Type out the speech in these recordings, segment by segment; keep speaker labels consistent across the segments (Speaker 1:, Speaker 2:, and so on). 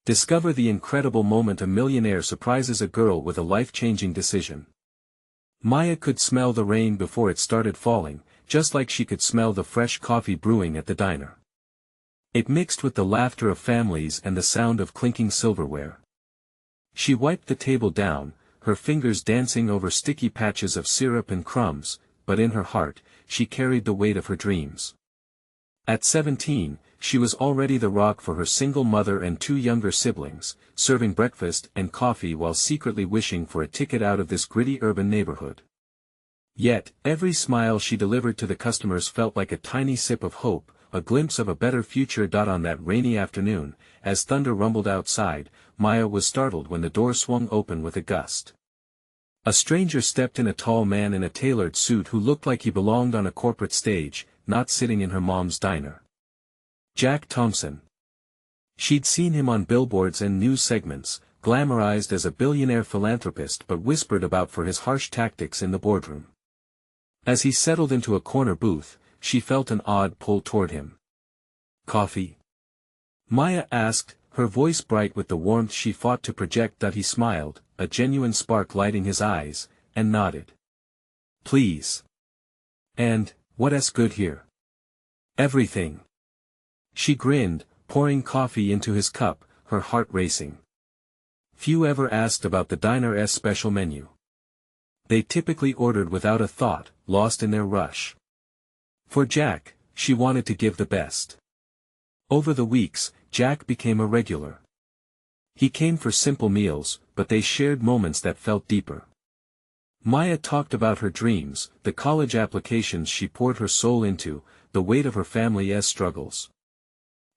Speaker 1: Discover the incredible moment a millionaire surprises a girl with a life-changing decision. Maya could smell the rain before it started falling, just like she could smell the fresh coffee brewing at the diner. It mixed with the laughter of families and the sound of clinking silverware. She wiped the table down, her fingers dancing over sticky patches of syrup and crumbs, but in her heart, she carried the weight of her dreams. At 17, she was already the rock for her single mother and 2 younger siblings, serving breakfast and coffee while secretly wishing for a ticket out of this gritty urban neighborhood. Yet, every smile she delivered to the customers felt like a tiny sip of hope, a glimpse of a better future. On that rainy afternoon, as thunder rumbled outside, Maya was startled when the door swung open with a gust. A stranger stepped in, a tall man in a tailored suit who looked like he belonged on a corporate stage, not sitting in her mom's diner. Jack Thompson. She'd seen him on billboards and news segments, glamorized as a billionaire philanthropist but whispered about for his harsh tactics in the boardroom. As he settled into a corner booth, she felt an odd pull toward him. "Coffee?" Maya asked, her voice bright with the warmth she fought to project. He smiled, a genuine spark lighting his eyes, and nodded. "Please." "And, what's good here?" "Everything." She grinned, pouring coffee into his cup, her heart racing. Few ever asked about the diner's special menu. They typically ordered without a thought, lost in their rush. For Jack, she wanted to give the best. Over the weeks, Jack became a regular. He came for simple meals, but they shared moments that felt deeper. Maya talked about her dreams, the college applications she poured her soul into, the weight of her family's struggles.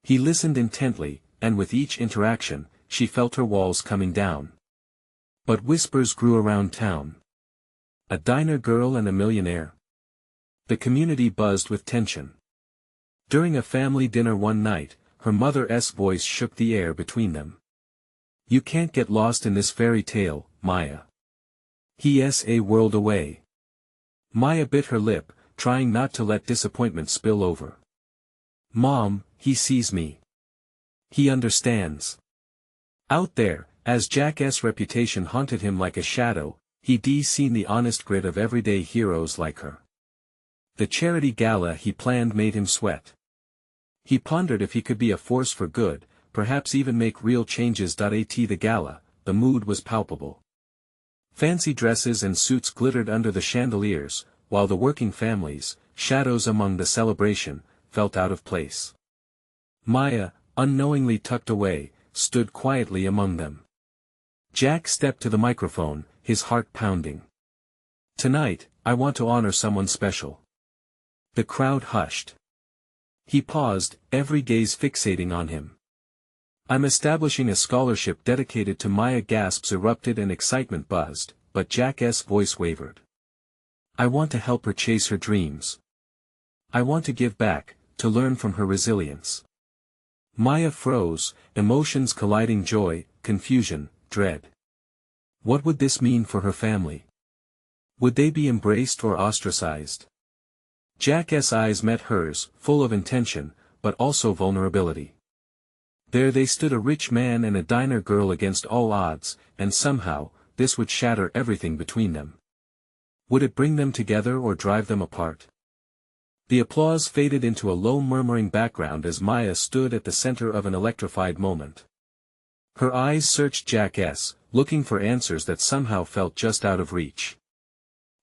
Speaker 1: He listened intently, and with each interaction, she felt her walls coming down. But whispers grew around town. A diner girl and a millionaire. The community buzzed with tension. During a family dinner one night, her mother's voice shook the air between them. "You can't get lost in this fairy tale, Maya. He's a world away." Maya bit her lip, trying not to let disappointment spill over. "Mom, he sees me. He understands." Out there, as Jack's reputation haunted him like a shadow, he'd seen the honest grit of everyday heroes like her. The charity gala he planned made him sweat. He pondered if he could be a force for good, perhaps even make real changes. At the gala, the mood was palpable. Fancy dresses and suits glittered under the chandeliers, while the working families, shadows among the celebration, felt out of place. Maya, unknowingly tucked away, stood quietly among them. Jack stepped to the microphone, his heart pounding. "Tonight, I want to honor someone special." The crowd hushed. He paused, every gaze fixating on him. "I'm establishing a scholarship dedicated to Maya." Gasps erupted and excitement buzzed, but Jack's voice wavered. "I want to help her chase her dreams. I want to give back, to learn from her resilience." Maya froze, emotions colliding: joy, confusion, dread. What would this mean for her family? Would they be embraced or ostracized? Jack's eyes met hers, full of intention, but also vulnerability. There they stood, a rich man and a diner girl against all odds, and somehow, this would shatter everything between them. Would it bring them together or drive them apart? The applause faded into a low murmuring background as Maya stood at the center of an electrified moment. Her eyes searched Jack's, looking for answers that somehow felt just out of reach.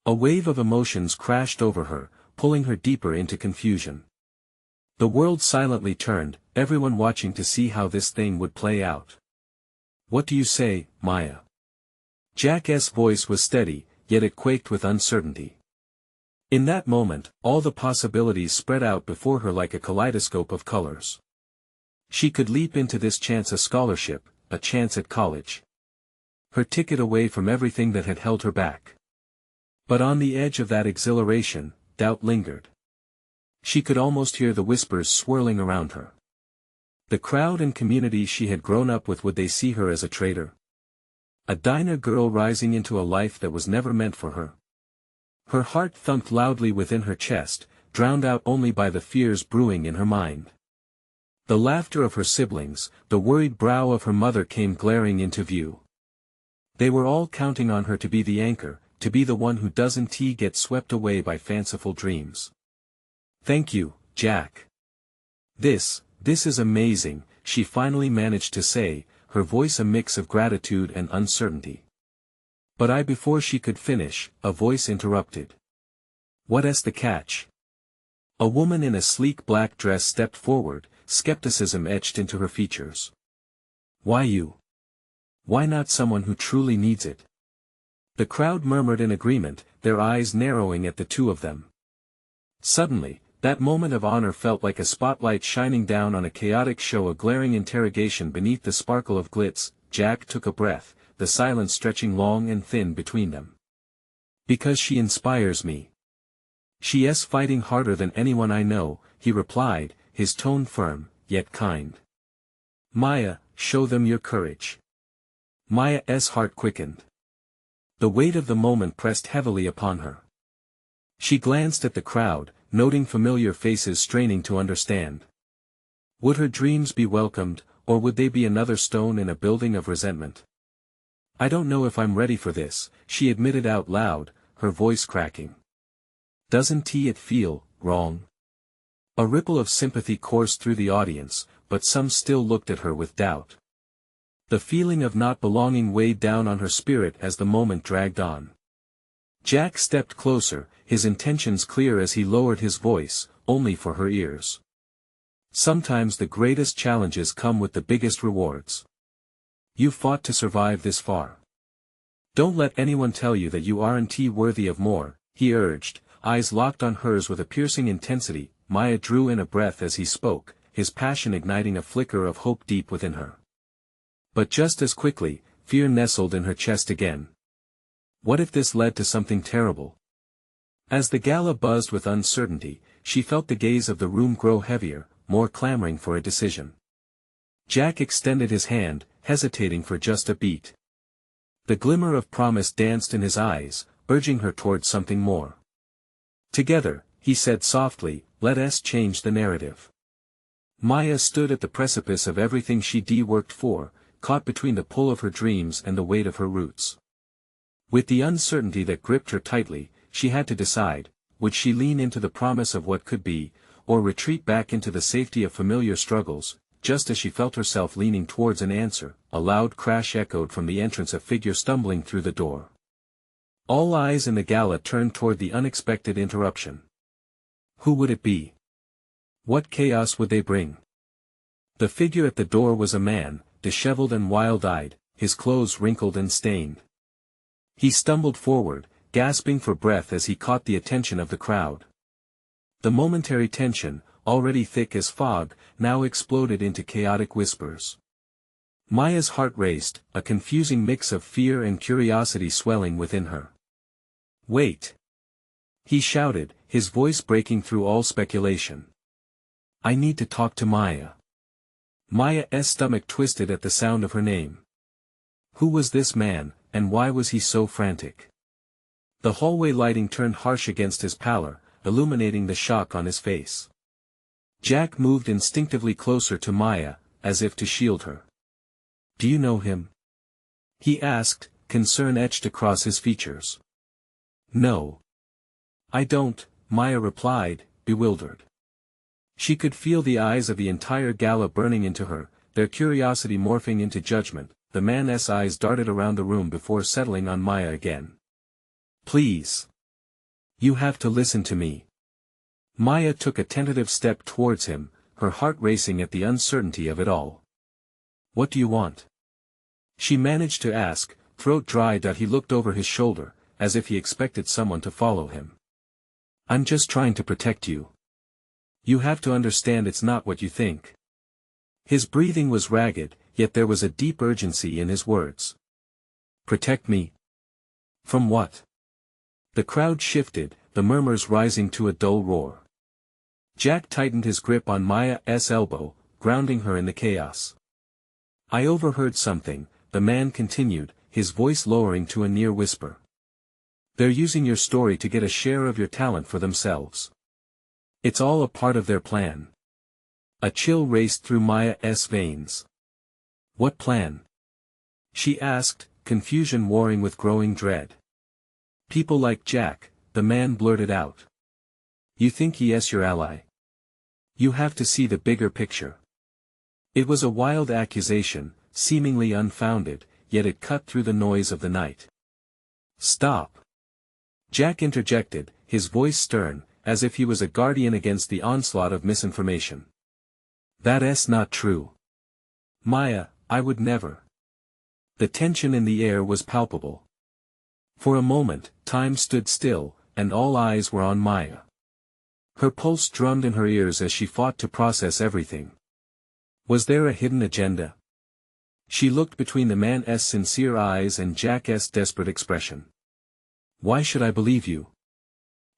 Speaker 1: A wave of emotions crashed over her, pulling her deeper into confusion. The world silently turned, everyone watching to see how this thing would play out. "What do you say, Maya?" Jack's voice was steady, yet it quaked with uncertainty. In that moment, all the possibilities spread out before her like a kaleidoscope of colors. She could leap into this chance: a scholarship, a chance at college. Her ticket away from everything that had held her back. But on the edge of that exhilaration, doubt lingered. She could almost hear the whispers swirling around her. The crowd and community she had grown up with, would they see her as a traitor? A diner girl rising into a life that was never meant for her. Her heart thumped loudly within her chest, drowned out only by the fears brewing in her mind. The laughter of her siblings, the worried brow of her mother came glaring into view. They were all counting on her to be the anchor, to be the one who doesn't get swept away by fanciful dreams. "Thank you, Jack. This is amazing," she finally managed to say, her voice a mix of gratitude and uncertainty. But before she could finish, a voice interrupted. "What's the catch?" A woman in a sleek black dress stepped forward, skepticism etched into her features. "Why you? Why not someone who truly needs it?" The crowd murmured in agreement, their eyes narrowing at the two of them. Suddenly, that moment of honor felt like a spotlight shining down on a chaotic show, a glaring interrogation beneath the sparkle of glitz. Jack took a breath, the silence stretching long and thin between them. "Because she inspires me. She's fighting harder than anyone I know," he replied, his tone firm, yet kind. "Maya, show them your courage." Maya's heart quickened. The weight of the moment pressed heavily upon her. She glanced at the crowd, noting familiar faces straining to understand. Would her dreams be welcomed, or would they be another stone in a building of resentment? "I don't know if I'm ready for this," she admitted out loud, her voice cracking. "Doesn't it feel wrong?" A ripple of sympathy coursed through the audience, but some still looked at her with doubt. The feeling of not belonging weighed down on her spirit as the moment dragged on. Jack stepped closer, his intentions clear as he lowered his voice, only for her ears. "Sometimes the greatest challenges come with the biggest rewards. You fought to survive this far. Don't let anyone tell you that you aren't worthy of more," he urged, eyes locked on hers with a piercing intensity. Maya drew in a breath as he spoke, his passion igniting a flicker of hope deep within her. But just as quickly, fear nestled in her chest again. What if this led to something terrible? As the gala buzzed with uncertainty, she felt the gaze of the room grow heavier, more clamoring for a decision. Jack extended his hand, hesitating for just a beat. The glimmer of promise danced in his eyes, urging her towards something more. "Together," he said softly, "let's change the narrative." Maya stood at the precipice of everything she'd worked for, caught between the pull of her dreams and the weight of her roots. With the uncertainty that gripped her tightly, she had to decide, would she lean into the promise of what could be, or retreat back into the safety of familiar struggles? Just as she felt herself leaning towards an answer, a loud crash echoed from the entrance, a figure stumbling through the door. All eyes in the gala turned toward the unexpected interruption. Who would it be? What chaos would they bring? The figure at the door was a man, disheveled and wild-eyed, his clothes wrinkled and stained. He stumbled forward, gasping for breath as he caught the attention of the crowd. The momentary tension, already thick as fog, now exploded into chaotic whispers. Maya's heart raced, a confusing mix of fear and curiosity swelling within her. "Wait!" he shouted, his voice breaking through all speculation. "I need to talk to Maya." Maya's stomach twisted at the sound of her name. Who was this man, and why was he so frantic? The hallway lighting turned harsh against his pallor, illuminating the shock on his face. Jack moved instinctively closer to Maya, as if to shield her. "Do you know him?" he asked, concern etched across his features. "No. I don't," Maya replied, bewildered. She could feel the eyes of the entire gala burning into her, their curiosity morphing into judgment. The man's eyes darted around the room before settling on Maya again. "Please. You have to listen to me." Maya took a tentative step towards him, her heart racing at the uncertainty of it all. "What do you want?" she managed to ask, throat dry. He looked over his shoulder, as if he expected someone to follow him. "I'm just trying to protect you. You have to understand it's not what you think." His breathing was ragged, yet there was a deep urgency in his words. "Protect me? From what?" The crowd shifted, the murmurs rising to a dull roar. Jack tightened his grip on Maya's elbow, grounding her in the chaos. "I overheard something," the man continued, his voice lowering to a near whisper. "They're using your story to get a share of your talent for themselves. It's all a part of their plan. A chill raced through Maya's veins. What plan? She asked, confusion warring with growing dread. People like Jack, the man blurted out. You think he is your ally? You have to see the bigger picture. It was a wild accusation, seemingly unfounded, yet it cut through the noise of the night. Stop! Jack interjected, his voice stern, as if he was a guardian against the onslaught of misinformation. That's not true. Maya, I would never. The tension in the air was palpable. For a moment, time stood still, and all eyes were on Maya. Her pulse drummed in her ears as she fought to process everything. Was there a hidden agenda? She looked between the man's sincere eyes and Jack's desperate expression. Why should I believe you?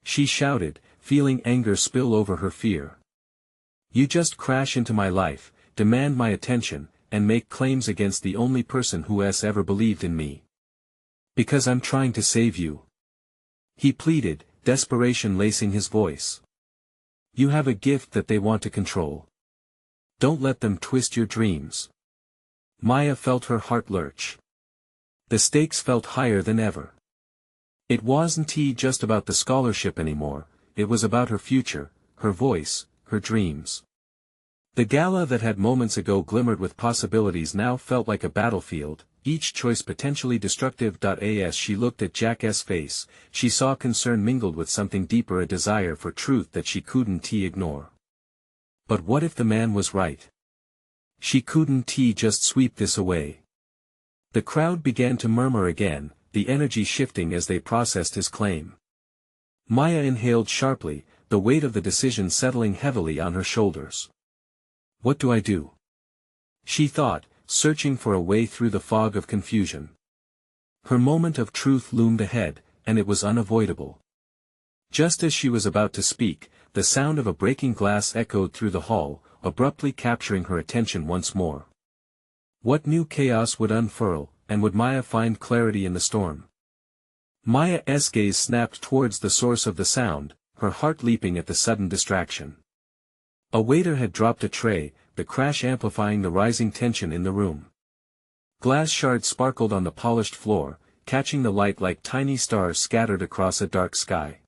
Speaker 1: She shouted, feeling anger spill over her fear. You just crash into my life, demand my attention, and make claims against the only person who has ever believed in me. Because I'm trying to save you. He pleaded, desperation lacing his voice. You have a gift that they want to control. Don't let them twist your dreams. Maya felt her heart lurch. The stakes felt higher than ever. It wasn't just about the scholarship anymore, it was about her future, her voice, her dreams. The gala that had moments ago glimmered with possibilities now felt like a battlefield, each choice potentially destructive. As she looked at Jack's face, she saw concern mingled with something deeper, a desire for truth that she couldn't ignore. But what if the man was right? She couldn't just sweep this away. The crowd began to murmur again, the energy shifting as they processed his claim. Maya inhaled sharply, the weight of the decision settling heavily on her shoulders. What do I do? She thought, searching for a way through the fog of confusion. Her moment of truth loomed ahead, and it was unavoidable. Just as she was about to speak, the sound of a breaking glass echoed through the hall, abruptly capturing her attention once more. What new chaos would unfurl, and would Maya find clarity in the storm? Maya's gaze snapped towards the source of the sound, her heart leaping at the sudden distraction. A waiter had dropped a tray, the crash amplifying the rising tension in the room. Glass shards sparkled on the polished floor, catching the light like tiny stars scattered across a dark sky.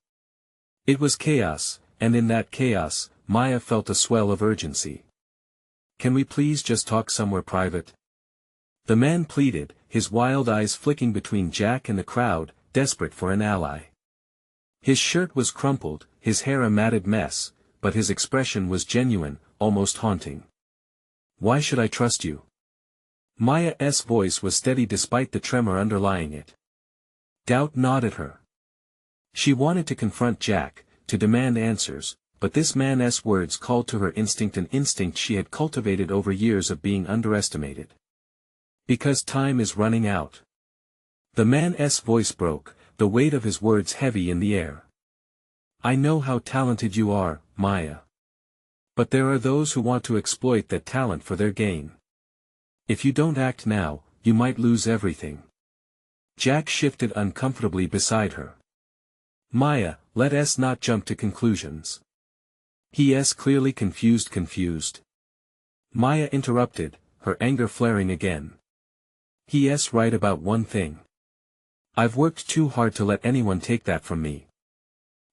Speaker 1: It was chaos, and in that chaos, Maya felt a swell of urgency. Can we please just talk somewhere private? The man pleaded, his wild eyes flicking between Jack and the crowd, desperate for an ally. His shirt was crumpled, his hair a matted mess, but his expression was genuine, almost haunting. Why should I trust you? Maya's voice was steady despite the tremor underlying it. Doubt gnawed at her. She wanted to confront Jack, to demand answers, but this man's words called to her instinct, an instinct she had cultivated over years of being underestimated. Because time is running out. The man's voice broke, the weight of his words heavy in the air. I know how talented you are, Maya. But there are those who want to exploit that talent for their gain. If you don't act now, you might lose everything. Jack shifted uncomfortably beside her. Maya, let us not jump to conclusions. He is clearly confused. Maya interrupted, her anger flaring again. He is right about one thing. I've worked too hard to let anyone take that from me.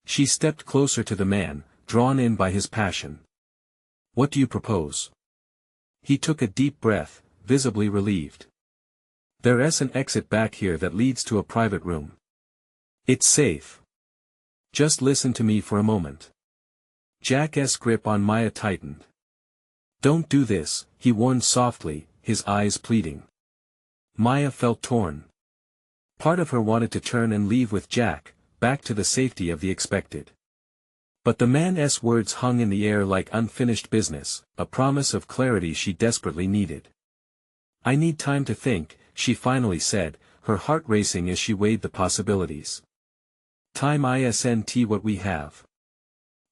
Speaker 1: She stepped closer to the man, drawn in by his passion. What do you propose? He took a deep breath, visibly relieved. There is an exit back here that leads to a private room. It's safe. Just listen to me for a moment. Jack's grip on Maya tightened. Don't do this, he warned softly, his eyes pleading. Maya felt torn. Part of her wanted to turn and leave with Jack, back to the safety of the expected. But the man's words hung in the air like unfinished business, a promise of clarity she desperately needed. I need time to think, she finally said, her heart racing as she weighed the possibilities. Time isn't what we have.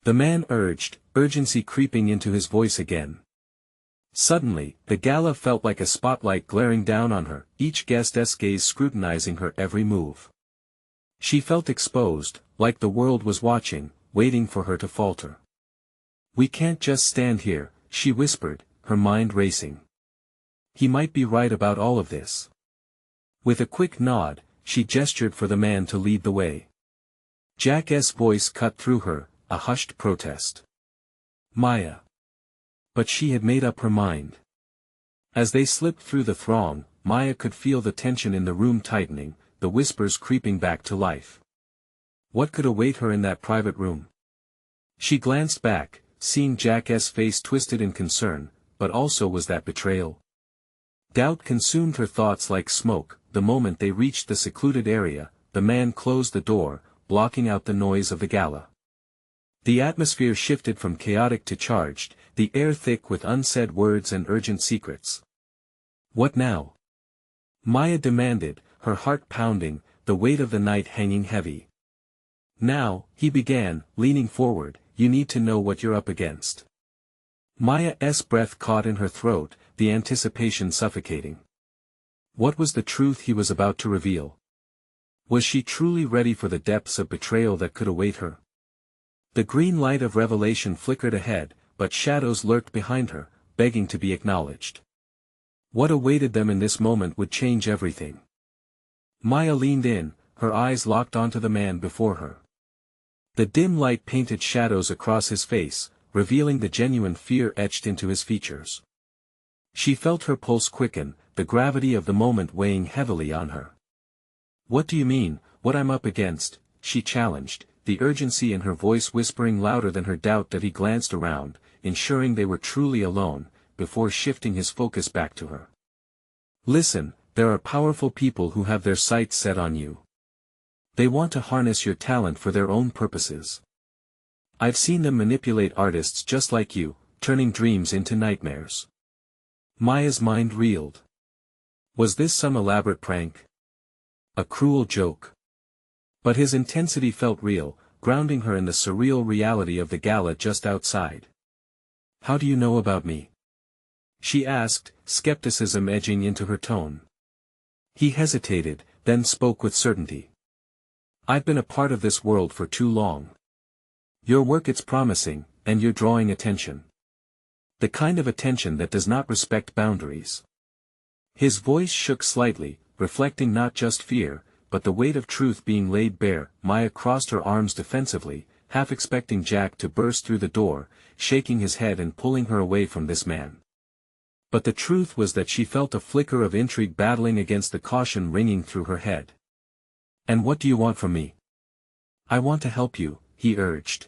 Speaker 1: The man urged, urgency creeping into his voice again. Suddenly, the gala felt like a spotlight glaring down on her, each guest's gaze scrutinizing her every move. She felt exposed, like the world was watching, waiting for her to falter. We can't just stand here, she whispered, her mind racing. He might be right about all of this. With a quick nod, she gestured for the man to lead the way. Jack's voice cut through her, a hushed protest. Maya. But she had made up her mind. As they slipped through the throng, Maya could feel the tension in the room tightening, the whispers creeping back to life. What could await her in that private room? She glanced back, seeing Jack's face twisted in concern, but also was that betrayal? Doubt consumed her thoughts like smoke. The moment they reached the secluded area, the man closed the door, blocking out the noise of the gala. The atmosphere shifted from chaotic to charged, the air thick with unsaid words and urgent secrets. What now? Maya demanded, her heart pounding, the weight of the night hanging heavy. Now, he began, leaning forward, you need to know what you're up against. Maya's breath caught in her throat, the anticipation suffocating. What was the truth he was about to reveal? Was she truly ready for the depths of betrayal that could await her? The green light of revelation flickered ahead, but shadows lurked behind her, begging to be acknowledged. What awaited them in this moment would change everything. Maya leaned in, her eyes locked onto the man before her. The dim light painted shadows across his face, revealing the genuine fear etched into his features. She felt her pulse quicken, the gravity of the moment weighing heavily on her. What do you mean, what I'm up against? She challenged, the urgency in her voice whispering louder than her doubt that he glanced around, ensuring they were truly alone, before shifting his focus back to her. Listen, there are powerful people who have their sights set on you. They want to harness your talent for their own purposes. I've seen them manipulate artists just like you, turning dreams into nightmares. Maya's mind reeled. Was this some elaborate prank? A cruel joke? But his intensity felt real, grounding her in the surreal reality of the gala just outside. How do you know about me? She asked, skepticism edging into her tone. He hesitated, then spoke with certainty. I've been a part of this world for too long. Your work it's promising, and you're drawing attention. The kind of attention that does not respect boundaries. His voice shook slightly, reflecting not just fear, but the weight of truth being laid bare. Maya crossed her arms defensively, half expecting Jack to burst through the door, shaking his head and pulling her away from this man. But the truth was that she felt a flicker of intrigue battling against the caution ringing through her head. And what do you want from me? I want to help you, he urged.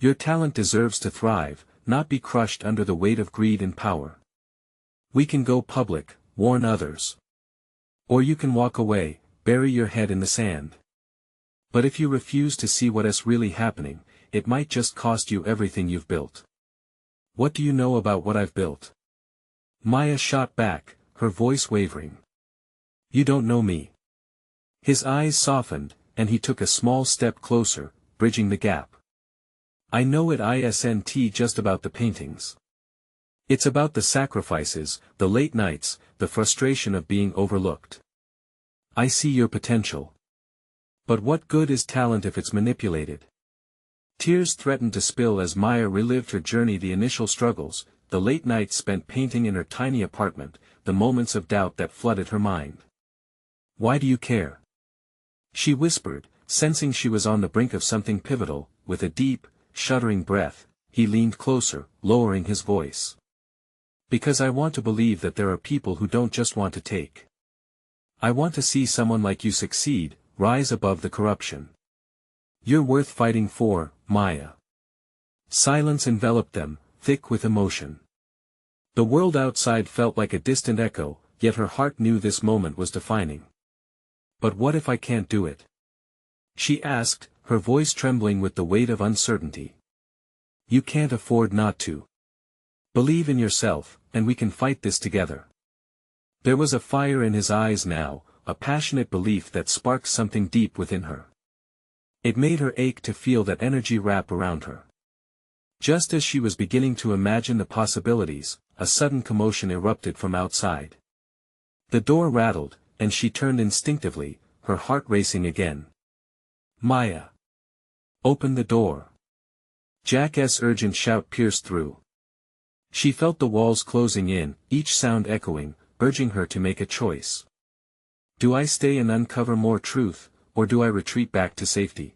Speaker 1: Your talent deserves to thrive, not be crushed under the weight of greed and power. We can go public, warn others. Or you can walk away, bury your head in the sand. But if you refuse to see what's really happening, it might just cost you everything you've built. What do you know about what I've built? Maya shot back, her voice wavering. You don't know me. His eyes softened, and he took a small step closer, bridging the gap. I know it isn't just about the paintings. It's about the sacrifices, the late nights, the frustration of being overlooked. I see your potential. But what good is talent if it's manipulated? Tears threatened to spill as Maya relived her journey, the initial struggles, the late nights spent painting in her tiny apartment, the moments of doubt that flooded her mind. Why do you care? She whispered, sensing she was on the brink of something pivotal. With a deep, shuddering breath, he leaned closer, lowering his voice. Because I want to believe that there are people who don't just want to take. I want to see someone like you succeed, rise above the corruption. You're worth fighting for, Maya. Silence enveloped them, thick with emotion. The world outside felt like a distant echo, yet her heart knew this moment was defining. But what if I can't do it? She asked, her voice trembling with the weight of uncertainty. You can't afford not to. Believe in yourself, and we can fight this together. There was a fire in his eyes now, a passionate belief that sparked something deep within her. It made her ache to feel that energy wrap around her. Just as she was beginning to imagine the possibilities, a sudden commotion erupted from outside. The door rattled, and she turned instinctively, her heart racing again. Maya. Open the door. Jack's urgent shout pierced through. She felt the walls closing in, each sound echoing, urging her to make a choice. Do I stay and uncover more truth, or do I retreat back to safety?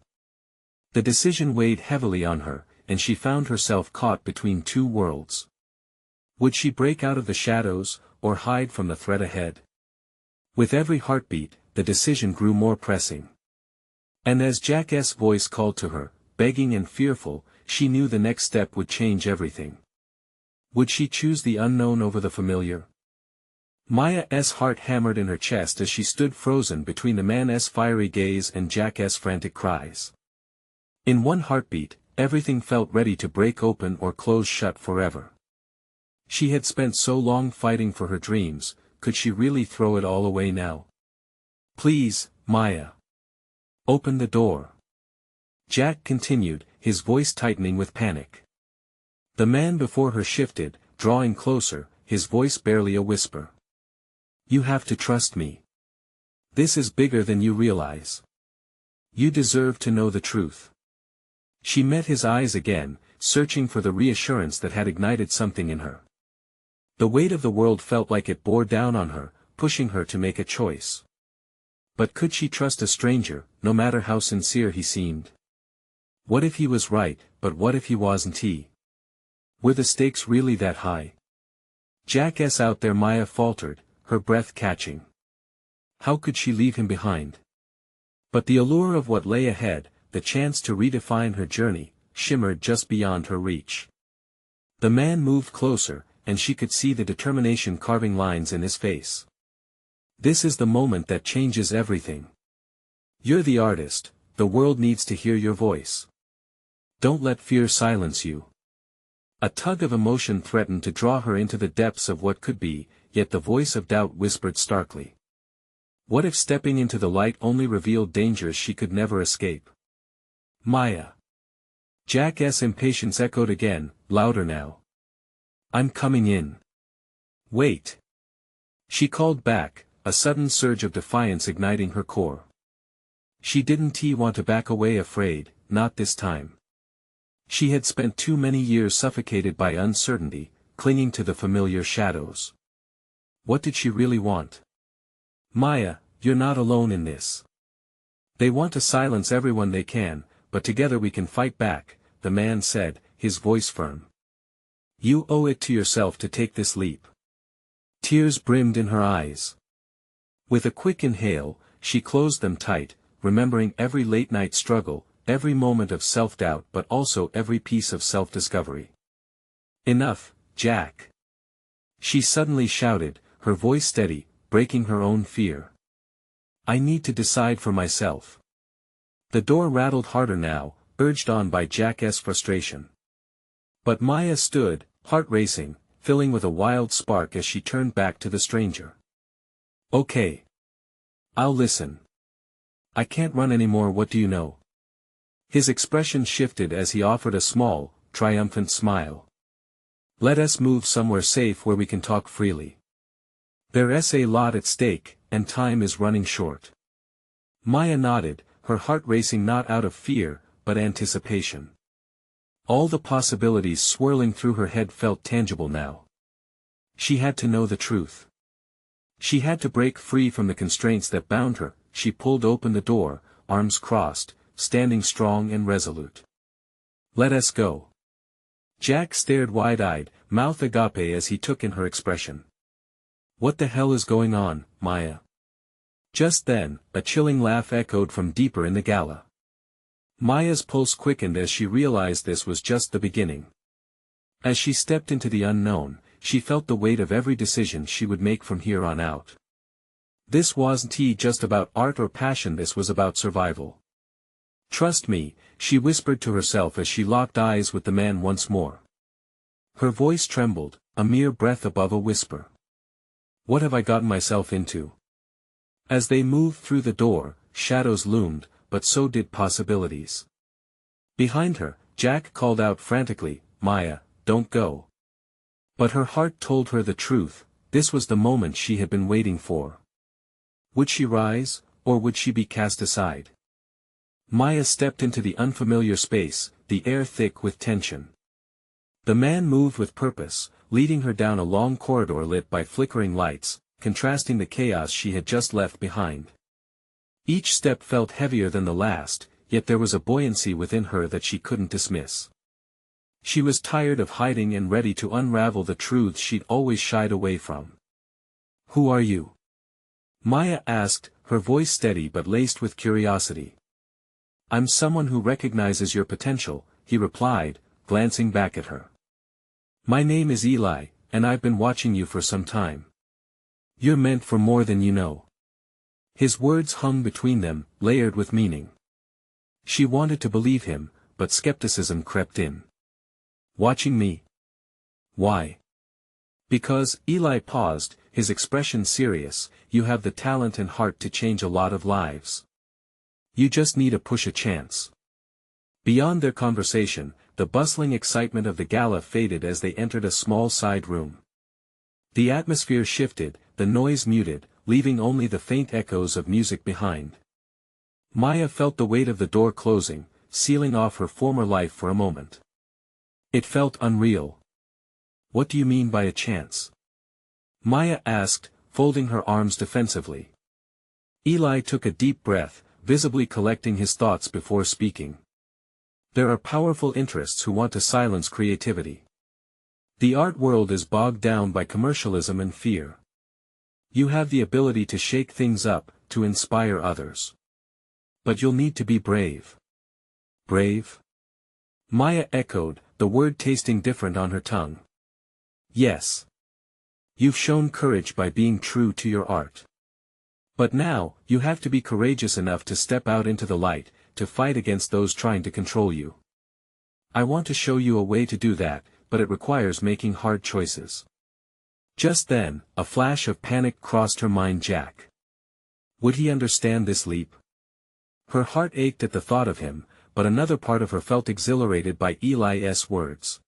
Speaker 1: The decision weighed heavily on her, and she found herself caught between two worlds. Would she break out of the shadows, or hide from the threat ahead? With every heartbeat, the decision grew more pressing. And as Jack's voice called to her, begging and fearful, she knew the next step would change everything. Would she choose the unknown over the familiar? Maya's heart hammered in her chest as she stood frozen between the man's fiery gaze and Jack's frantic cries. In one heartbeat, everything felt ready to break open or close shut forever. She had spent so long fighting for her dreams, could she really throw it all away now? Please, Maya. Open the door. Jack continued, his voice tightening with panic. The man before her shifted, drawing closer, his voice barely a whisper. You have to trust me. This is bigger than you realize. You deserve to know the truth. She met his eyes again, searching for the reassurance that had ignited something in her. The weight of the world felt like it bore down on her, pushing her to make a choice. But could she trust a stranger, no matter how sincere he seemed? What if he was right, but what if he wasn't he? Were the stakes really that high? Jack's out there, Maya faltered, her breath catching. How could she leave him behind? But the allure of what lay ahead, the chance to redefine her journey, shimmered just beyond her reach. The man moved closer, and she could see the determination carving lines in his face. This is the moment that changes everything. You're the artist, the world needs to hear your voice. Don't let fear silence you. A tug of emotion threatened to draw her into the depths of what could be, yet the voice of doubt whispered starkly. What if stepping into the light only revealed dangers she could never escape? Maya. Jack's impatience echoed again, louder now. I'm coming in. Wait. She called back, a sudden surge of defiance igniting her core. She didn't want to back away afraid, not this time. She had spent too many years suffocated by uncertainty, clinging to the familiar shadows. What did she really want? Maya, you're not alone in this. They want to silence everyone they can, but together we can fight back, the man said, his voice firm. You owe it to yourself to take this leap. Tears brimmed in her eyes. With a quick inhale, she closed them tight, remembering every late-night struggle, every moment of self-doubt but also every piece of self-discovery. Enough, Jack. She suddenly shouted, her voice steady, breaking her own fear. I need to decide for myself. The door rattled harder now, urged on by Jack's frustration. But Maya stood, heart racing, filling with a wild spark as she turned back to the stranger. Okay. I'll listen. I can't run anymore, what do you know? His expression shifted as he offered a small, triumphant smile. Let us move somewhere safe where we can talk freely. There's a lot at stake, and time is running short. Maya nodded, her heart racing not out of fear, but anticipation. All the possibilities swirling through her head felt tangible now. She had to know the truth. She had to break free from the constraints that bound her. She pulled open the door, arms crossed, standing strong and resolute. Let us go. Jack stared wide-eyed, mouth agape as he took in her expression. What the hell is going on, Maya? Just then, a chilling laugh echoed from deeper in the gala. Maya's pulse quickened as she realized this was just the beginning. As she stepped into the unknown, she felt the weight of every decision she would make from here on out. This wasn't just about art or passion, this was about survival. Trust me, she whispered to herself as she locked eyes with the man once more. Her voice trembled, a mere breath above a whisper. What have I gotten myself into? As they moved through the door, shadows loomed, but so did possibilities. Behind her, Jack called out frantically, Maya, don't go. But her heart told her the truth, this was the moment she had been waiting for. Would she rise, or would she be cast aside? Maya stepped into the unfamiliar space, the air thick with tension. The man moved with purpose, leading her down a long corridor lit by flickering lights, contrasting the chaos she had just left behind. Each step felt heavier than the last, yet there was a buoyancy within her that she couldn't dismiss. She was tired of hiding and ready to unravel the truths she'd always shied away from. "Who are you?" Maya asked, her voice steady but laced with curiosity. "I'm someone who recognizes your potential," he replied, glancing back at her. "My name is Eli, and I've been watching you for some time. You're meant for more than you know." His words hung between them, layered with meaning. She wanted to believe him, but skepticism crept in. "Watching me? Why?" "Because," Eli paused, his expression serious, "you have the talent and heart to change a lot of lives. You just need to push a chance." Beyond their conversation, the bustling excitement of the gala faded as they entered a small side room. The atmosphere shifted, the noise muted, leaving only the faint echoes of music behind. Maya felt the weight of the door closing, sealing off her former life for a moment. It felt unreal. "What do you mean by a chance?" Maya asked, folding her arms defensively. Eli took a deep breath, visibly collecting his thoughts before speaking. "There are powerful interests who want to silence creativity. The art world is bogged down by commercialism and fear. You have the ability to shake things up, to inspire others. But you'll need to be brave." "Brave?" Maya echoed, the word tasting different on her tongue. "Yes. You've shown courage by being true to your art. But now, you have to be courageous enough to step out into the light, to fight against those trying to control you. I want to show you a way to do that, but it requires making hard choices." Just then, a flash of panic crossed her mind. Jack. Would he understand this leap? Her heart ached at the thought of him, but another part of her felt exhilarated by Eli's words.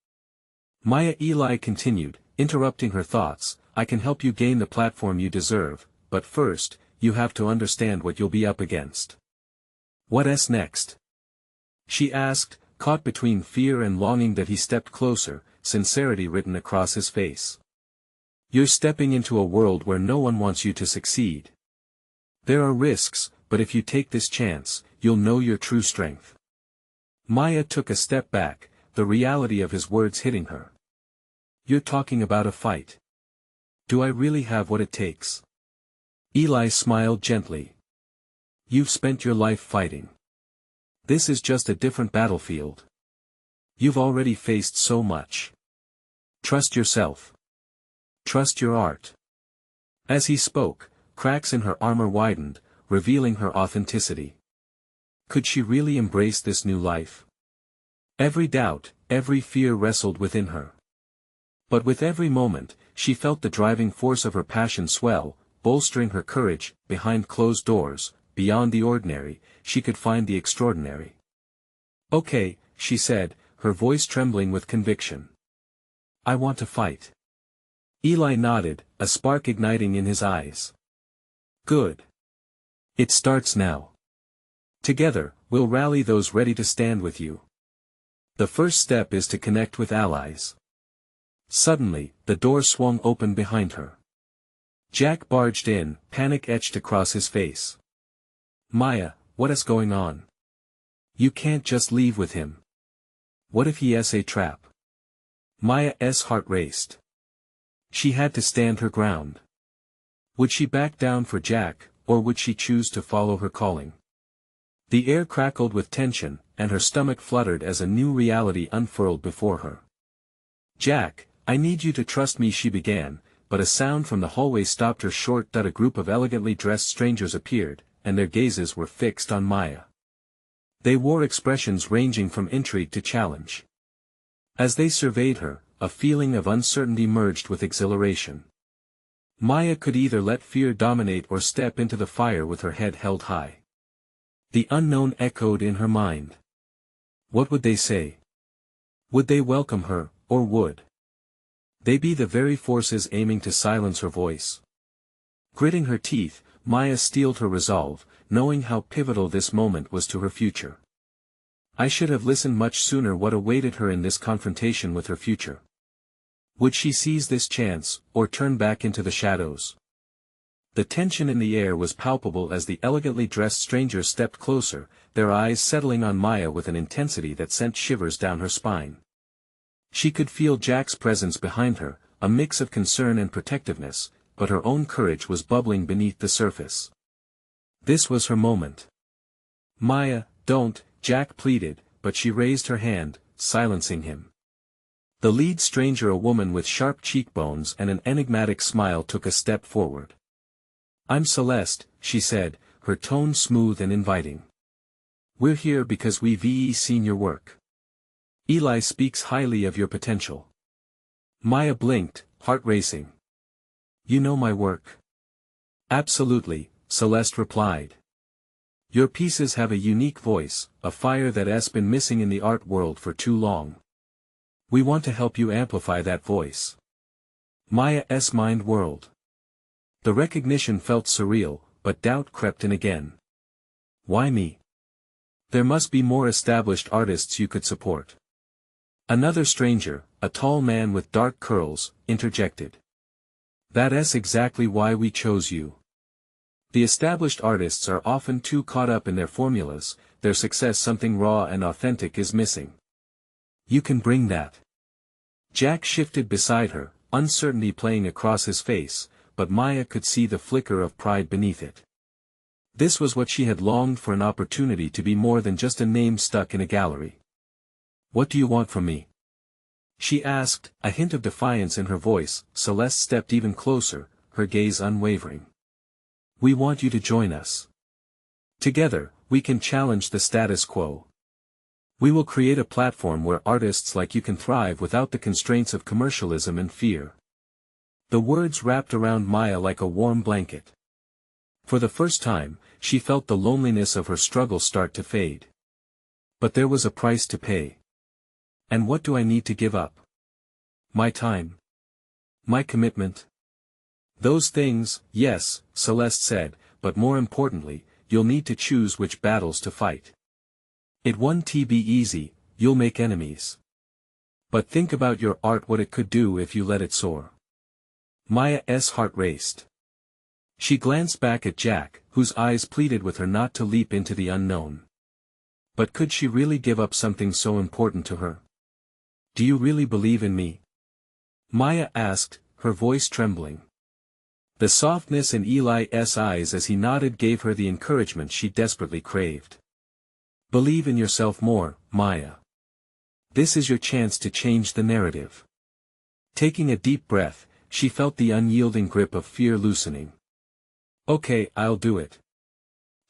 Speaker 1: "Maya," Eli continued, interrupting her thoughts, "I can help you gain the platform you deserve, but first, you have to understand what you'll be up against." "What's next?" she asked, caught between fear and longing. That he stepped closer, sincerity written across his face. "You're stepping into a world where no one wants you to succeed. There are risks, but if you take this chance, you'll know your true strength." Maya took a step back, the reality of his words hitting her. "You're talking about a fight. Do I really have what it takes?" Eli smiled gently. "You've spent your life fighting. This is just a different battlefield. You've already faced so much. Trust yourself. Trust your art." As he spoke, cracks in her armor widened, revealing her authenticity. Could she really embrace this new life? Every doubt, every fear wrestled within her. But with every moment, she felt the driving force of her passion swell, bolstering her courage. Behind closed doors, beyond the ordinary, she could find the extraordinary. "Okay," she said, her voice trembling with conviction. "I want to fight." Eli nodded, a spark igniting in his eyes. "Good. It starts now. Together, we'll rally those ready to stand with you. The first step is to connect with allies." Suddenly, the door swung open behind her. Jack barged in, panic etched across his face. "Maya, what is going on? You can't just leave with him. What if he's a trap?" Maya's heart raced. She had to stand her ground. Would she back down for Jack, or would she choose to follow her calling? The air crackled with tension, and her stomach fluttered as a new reality unfurled before her. "Jack, I need you to trust me," she began, but a sound from the hallway stopped her short. A group of elegantly dressed strangers appeared, and their gazes were fixed on Maya. They wore expressions ranging from intrigue to challenge. As they surveyed her, a feeling of uncertainty merged with exhilaration. Maya could either let fear dominate or step into the fire with her head held high. The unknown echoed in her mind. What would they say? Would they welcome her, or would they be the very forces aiming to silence her voice? Gritting her teeth, Maya steeled her resolve, knowing how pivotal this moment was to her future. I should have listened much sooner. What awaited her in this confrontation with her future? Would she seize this chance, or turn back into the shadows? The tension in the air was palpable as the elegantly dressed stranger stepped closer, their eyes settling on Maya with an intensity that sent shivers down her spine. She could feel Jack's presence behind her, a mix of concern and protectiveness, but her own courage was bubbling beneath the surface. This was her moment. "Maya, don't," Jack pleaded, but she raised her hand, silencing him. The lead stranger, a woman with sharp cheekbones and an enigmatic smile, took a step forward. "I'm Celeste," she said, her tone smooth and inviting. "We're here because we've seen your work. Eli speaks highly of your potential." Maya blinked, heart racing. "You know my work?" "Absolutely," Celeste replied. "Your pieces have a unique voice, a fire that's been missing in the art world for too long. We want to help you amplify that voice." Maya's mind whirled. The recognition felt surreal, but doubt crept in again. "Why me? There must be more established artists you could support." Another stranger, a tall man with dark curls, interjected. "That's exactly why we chose you. The established artists are often too caught up in their formulas, their success something raw and authentic is missing. You can bring that." Jack shifted beside her, uncertainty playing across his face, but Maya could see the flicker of pride beneath it. This was what she had longed for, an opportunity to be more than just a name stuck in a gallery. "What do you want from me?" she asked, a hint of defiance in her voice. Celeste stepped even closer, her gaze unwavering. "We want you to join us. Together, we can challenge the status quo. We will create a platform where artists like you can thrive without the constraints of commercialism and fear." The words wrapped around Maya like a warm blanket. For the first time, she felt the loneliness of her struggle start to fade. But there was a price to pay. "And what do I need to give up?" "My time. My commitment." "Those things, yes," Celeste said, "but more importantly, you'll need to choose which battles to fight. It won't be easy, you'll make enemies. But think about your art, what it could do if you let it soar." Maya's heart raced. She glanced back at Jack, whose eyes pleaded with her not to leap into the unknown. But could she really give up something so important to her? "Do you really believe in me?" Maya asked, her voice trembling. The softness in Eli's eyes as he nodded gave her the encouragement she desperately craved. "Believe in yourself more, Maya. This is your chance to change the narrative." Taking a deep breath, she felt the unyielding grip of fear loosening. "Okay, I'll do it,"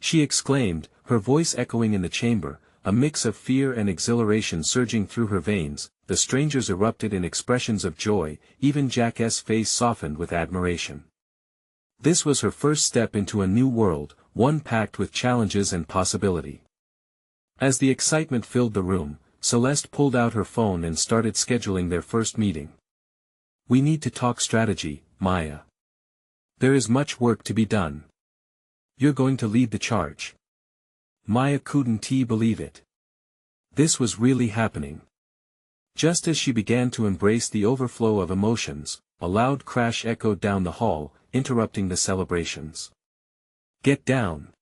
Speaker 1: she exclaimed, her voice echoing in the chamber, a mix of fear and exhilaration surging through her veins. The strangers erupted in expressions of joy, even Jack's face softened with admiration. This was her first step into a new world, one packed with challenges and possibility. As the excitement filled the room, Celeste pulled out her phone and started scheduling their first meeting. "We need to talk strategy, Maya. There is much work to be done. You're going to lead the charge." Maya couldn't believe it. This was really happening. Just as she began to embrace the overflow of emotions, a loud crash echoed down the hall, interrupting the celebrations. "Get down!"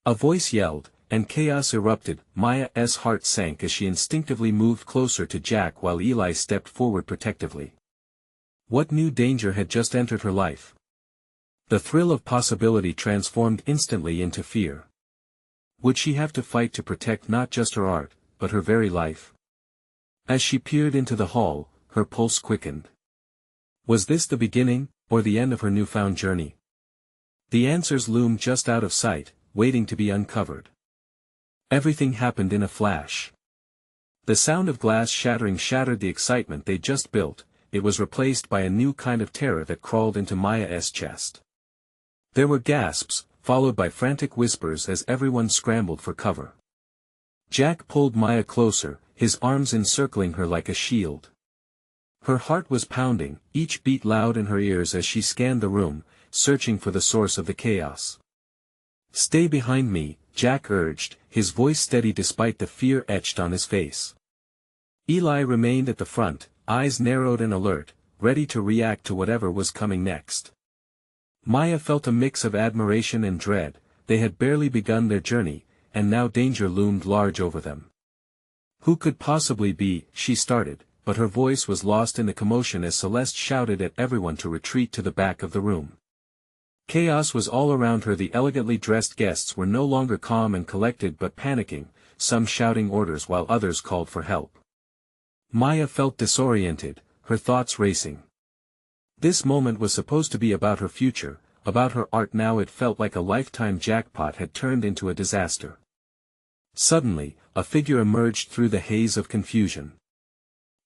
Speaker 1: a voice yelled, and chaos erupted. Maya's heart sank as she instinctively moved closer to Jack while Eli stepped forward protectively. What new danger had just entered her life? The thrill of possibility transformed instantly into fear. Would she have to fight to protect not just her art, but her very life? As she peered into the hall, her pulse quickened. Was this the beginning, or the end of her newfound journey? The answers loomed just out of sight, waiting to be uncovered. Everything happened in a flash. The sound of glass shattering shattered the excitement they just built. It was replaced by a new kind of terror that crawled into Maya's chest. There were gasps, followed by frantic whispers as everyone scrambled for cover. Jack pulled Maya closer, his arms encircling her like a shield. Her heart was pounding, each beat loud in her ears as she scanned the room, searching for the source of the chaos. "Stay behind me," Jack urged, his voice steady despite the fear etched on his face. Eli remained at the front, eyes narrowed and alert, ready to react to whatever was coming next. Maya felt a mix of admiration and dread. They had barely begun their journey, and now danger loomed large over them. Who could possibly be, she started, but her voice was lost in the commotion as Celeste shouted at everyone to retreat to the back of the room. Chaos was all around her. The elegantly dressed guests were no longer calm and collected but panicking, some shouting orders while others called for help. Maya felt disoriented, her thoughts racing. This moment was supposed to be about her future, about her art. Now it felt like a lifetime jackpot had turned into a disaster. Suddenly, a figure emerged through the haze of confusion.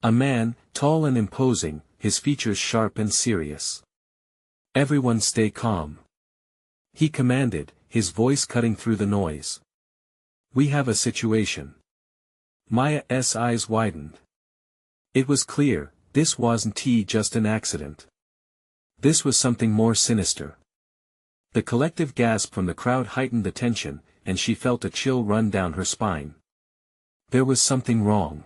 Speaker 1: A man, tall and imposing, his features sharp and serious. "Everyone stay calm," he commanded, his voice cutting through the noise. "We have a situation." Maya's eyes widened. It was clear, this wasn't just an accident. This was something more sinister. The collective gasp from the crowd heightened the tension, and she felt a chill run down her spine. There was something wrong.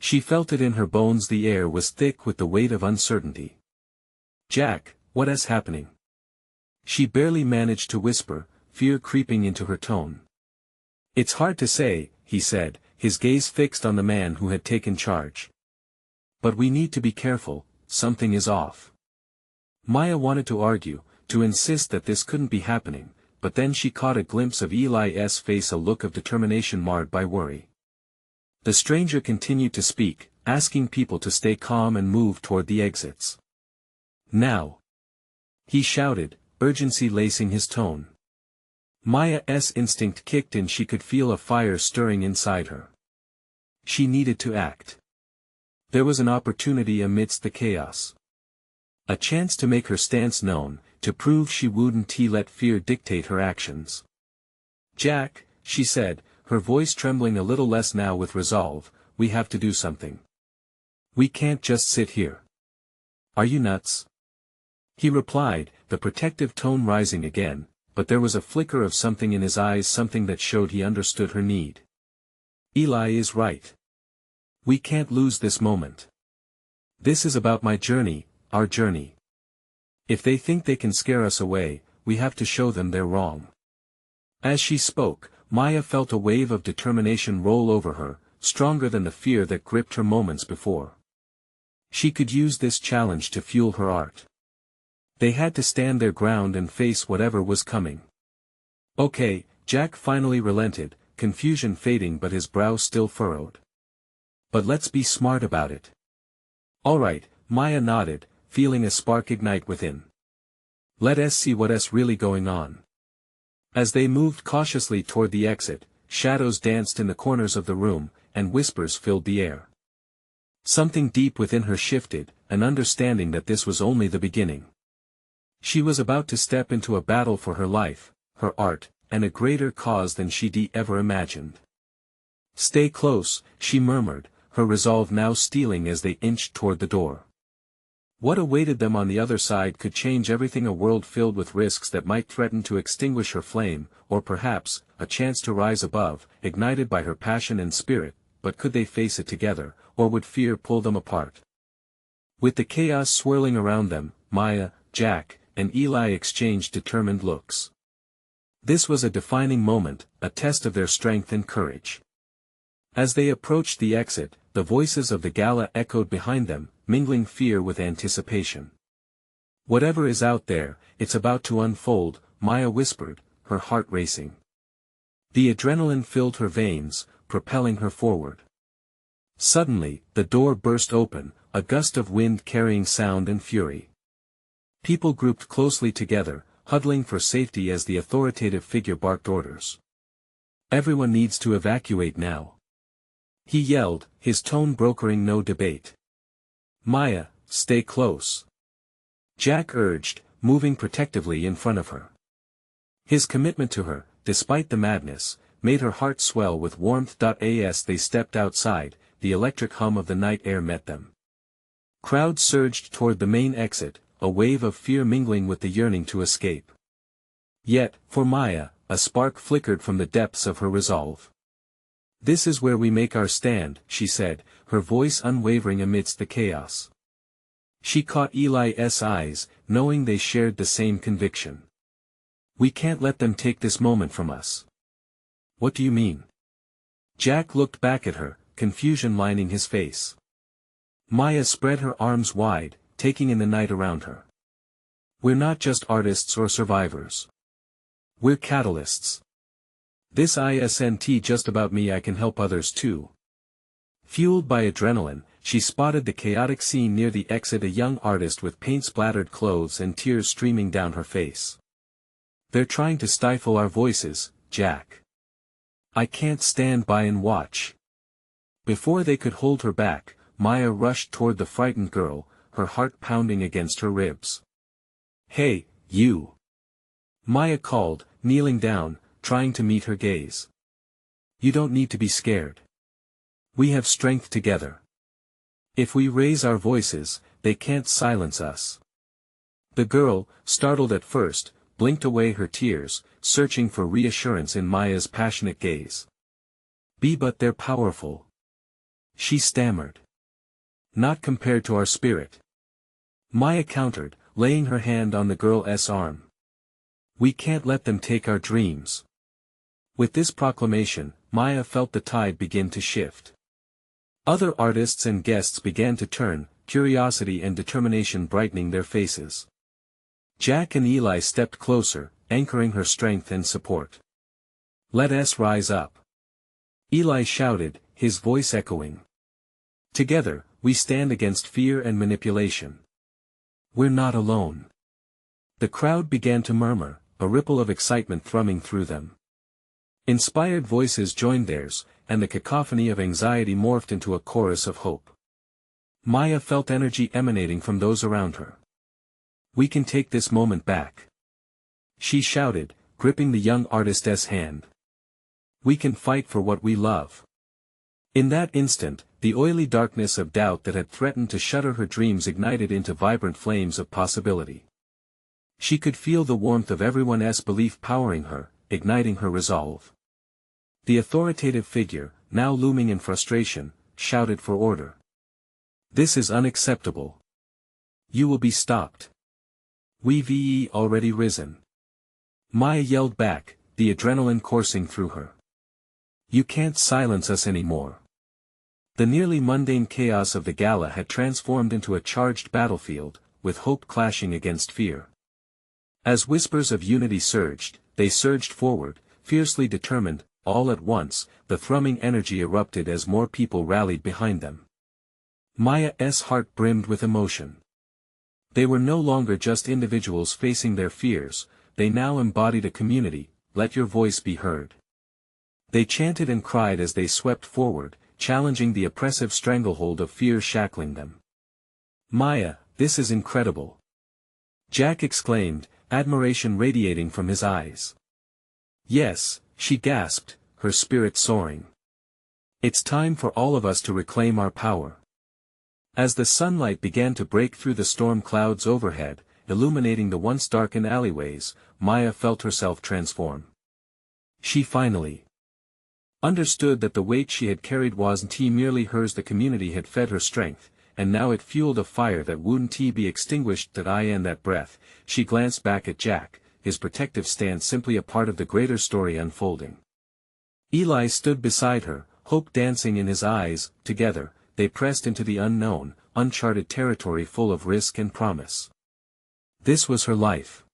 Speaker 1: She felt it in her bones. The air was thick with the weight of uncertainty. "Jack, what is happening?" She barely managed to whisper, fear creeping into her tone. "It's hard to say," he said, his gaze fixed on the man who had taken charge. "But we need to be careful, something is off." Maya wanted to argue, to insist that this couldn't be happening, but then she caught a glimpse of Eli's face, a look of determination marred by worry. The stranger continued to speak, asking people to stay calm and move toward the exits. "Now!" he shouted, urgency lacing his tone. Maya's instinct kicked in. She could feel a fire stirring inside her. She needed to act. There was an opportunity amidst the chaos. A chance to make her stance known, to prove she wouldn't let fear dictate her actions. "Jack," she said, her voice trembling a little less now with resolve, "we have to do something. We can't just sit here." "Are you nuts?" he replied, the protective tone rising again, but there was a flicker of something in his eyes, something that showed he understood her need. "Eli is right. We can't lose this moment. This is about my journey, our journey. If they think they can scare us away, we have to show them they're wrong." As she spoke, Maya felt a wave of determination roll over her, stronger than the fear that gripped her moments before. She could use this challenge to fuel her art. They had to stand their ground and face whatever was coming. "Okay," Jack finally relented, confusion fading but his brow still furrowed. "But let's be smart about it." "All right," Maya nodded, feeling a spark ignite within. "Let us see what's really going on." As they moved cautiously toward the exit, shadows danced in the corners of the room, and whispers filled the air. Something deep within her shifted, an understanding that this was only the beginning. She was about to step into a battle for her life, her art, and a greater cause than she'd ever imagined. "Stay close," she murmured, her resolve now stealing as they inched toward the door. What awaited them on the other side could change everything, a world filled with risks that might threaten to extinguish her flame, or perhaps, a chance to rise above, ignited by her passion and spirit. But could they face it together, or would fear pull them apart? With the chaos swirling around them, Maya, Jack, and Eli exchanged determined looks. This was a defining moment, a test of their strength and courage. As they approached the exit, the voices of the gala echoed behind them, mingling fear with anticipation. "Whatever is out there, it's about to unfold," Maya whispered, her heart racing. The adrenaline filled her veins, propelling her forward. Suddenly, the door burst open, a gust of wind carrying sound and fury. People grouped closely together, huddling for safety as the authoritative figure barked orders. "Everyone needs to evacuate now," he yelled, his tone brokering no debate. "Maya, stay close," Jack urged, moving protectively in front of her. His commitment to her, despite the madness, made her heart swell with warmth. As they stepped outside, the electric hum of the night air met them. Crowds surged toward the main exit, a wave of fear mingling with the yearning to escape. Yet, for Maya, a spark flickered from the depths of her resolve. "This is where we make our stand," she said, her voice unwavering amidst the chaos. She caught Eli's eyes, knowing they shared the same conviction. We can't let them take this moment from us. What do you mean? Jack looked back at her, confusion lining his face. Maya spread her arms wide, taking in the night around her. We're not just artists or survivors. We're catalysts. This isn't just about me, I can help others too. Fueled by adrenaline, she spotted the chaotic scene near the exit, a young artist with paint-splattered clothes and tears streaming down her face. They're trying to stifle our voices, Jack. I can't stand by and watch. Before they could hold her back, Maya rushed toward the frightened girl, her heart pounding against her ribs. Hey, you! Maya called, kneeling down, trying to meet her gaze. You don't need to be scared. We have strength together. If we raise our voices, they can't silence us. The girl, startled at first, blinked away her tears, searching for reassurance in Maya's passionate gaze. But they're powerful. She stammered. Not compared to our spirit. Maya countered, laying her hand on the girl's arm. We can't let them take our dreams. With this proclamation, Maya felt the tide begin to shift. Other artists and guests began to turn, curiosity and determination brightening their faces. Jack and Eli stepped closer, anchoring her strength and support. Let us rise up. Eli shouted, his voice echoing. Together, we stand against fear and manipulation. We're not alone. The crowd began to murmur, a ripple of excitement thrumming through them. Inspired voices joined theirs, and the cacophony of anxiety morphed into a chorus of hope. Maya felt energy emanating from those around her. We can take this moment back. She shouted, gripping the young artist's hand. We can fight for what we love. In that instant, the oily darkness of doubt that had threatened to shutter her dreams ignited into vibrant flames of possibility. She could feel the warmth of everyone's belief powering her, igniting her resolve. The authoritative figure, now looming in frustration, shouted for order. This is unacceptable. You will be stopped. We've already risen. Maya yelled back, the adrenaline coursing through her. You can't silence us anymore. The nearly mundane chaos of the gala had transformed into a charged battlefield, with hope clashing against fear. As whispers of unity surged, they surged forward, fiercely determined. All at once, the thrumming energy erupted as more people rallied behind them. Maya's heart brimmed with emotion. They were no longer just individuals facing their fears, they now embodied a community. Let your voice be heard. They chanted and cried as they swept forward, challenging the oppressive stranglehold of fear shackling them. Maya, this is incredible. Jack exclaimed, admiration radiating from his eyes. Yes, she gasped, her spirit soaring. It's time for all of us to reclaim our power. As the sunlight began to break through the storm clouds overhead, illuminating the once darkened alleyways, Maya felt herself transform. She finally understood that the weight she had carried wasn't merely hers. The community had fed her strength, and now it fueled a fire that wouldn't be extinguished. That breath, she glanced back at Jack, his protective stance simply a part of the greater story unfolding. Eli stood beside her, hope dancing in his eyes. Together, they pressed into the unknown, uncharted territory full of risk and promise. This was her life.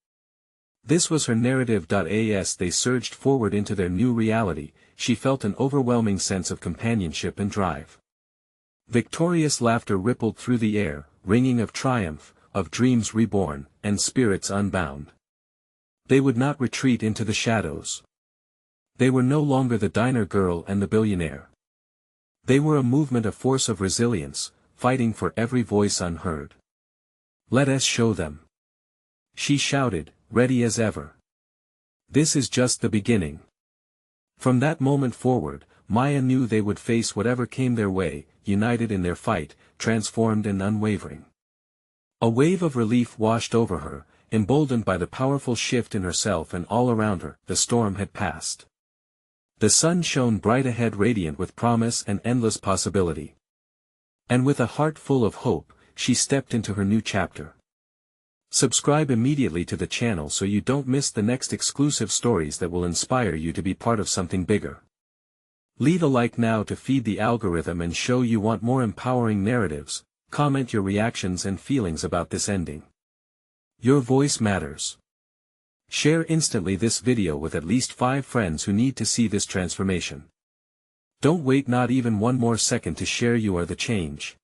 Speaker 1: This was her narrative. As they surged forward into their new reality, she felt an overwhelming sense of companionship and drive. Victorious laughter rippled through the air, ringing of triumph, of dreams reborn, and spirits unbound. They would not retreat into the shadows. They were no longer the diner girl and the billionaire. They were a movement, a force of resilience, fighting for every voice unheard. Let us show them. She shouted, ready as ever. This is just the beginning. From that moment forward, Maya knew they would face whatever came their way, united in their fight, transformed and unwavering. A wave of relief washed over her, emboldened by the powerful shift in herself and all around her. The storm had passed. The sun shone bright ahead, radiant with promise and endless possibility. And with a heart full of hope, she stepped into her new chapter. Subscribe immediately to the channel so you don't miss the next exclusive stories that will inspire you to be part of something bigger. Leave a like now to feed the algorithm and show you want more empowering narratives. Comment your reactions and feelings about this ending. Your voice matters. Share instantly this video with at least 5 friends who need to see this transformation. Don't wait not even one more second to share. You are the change.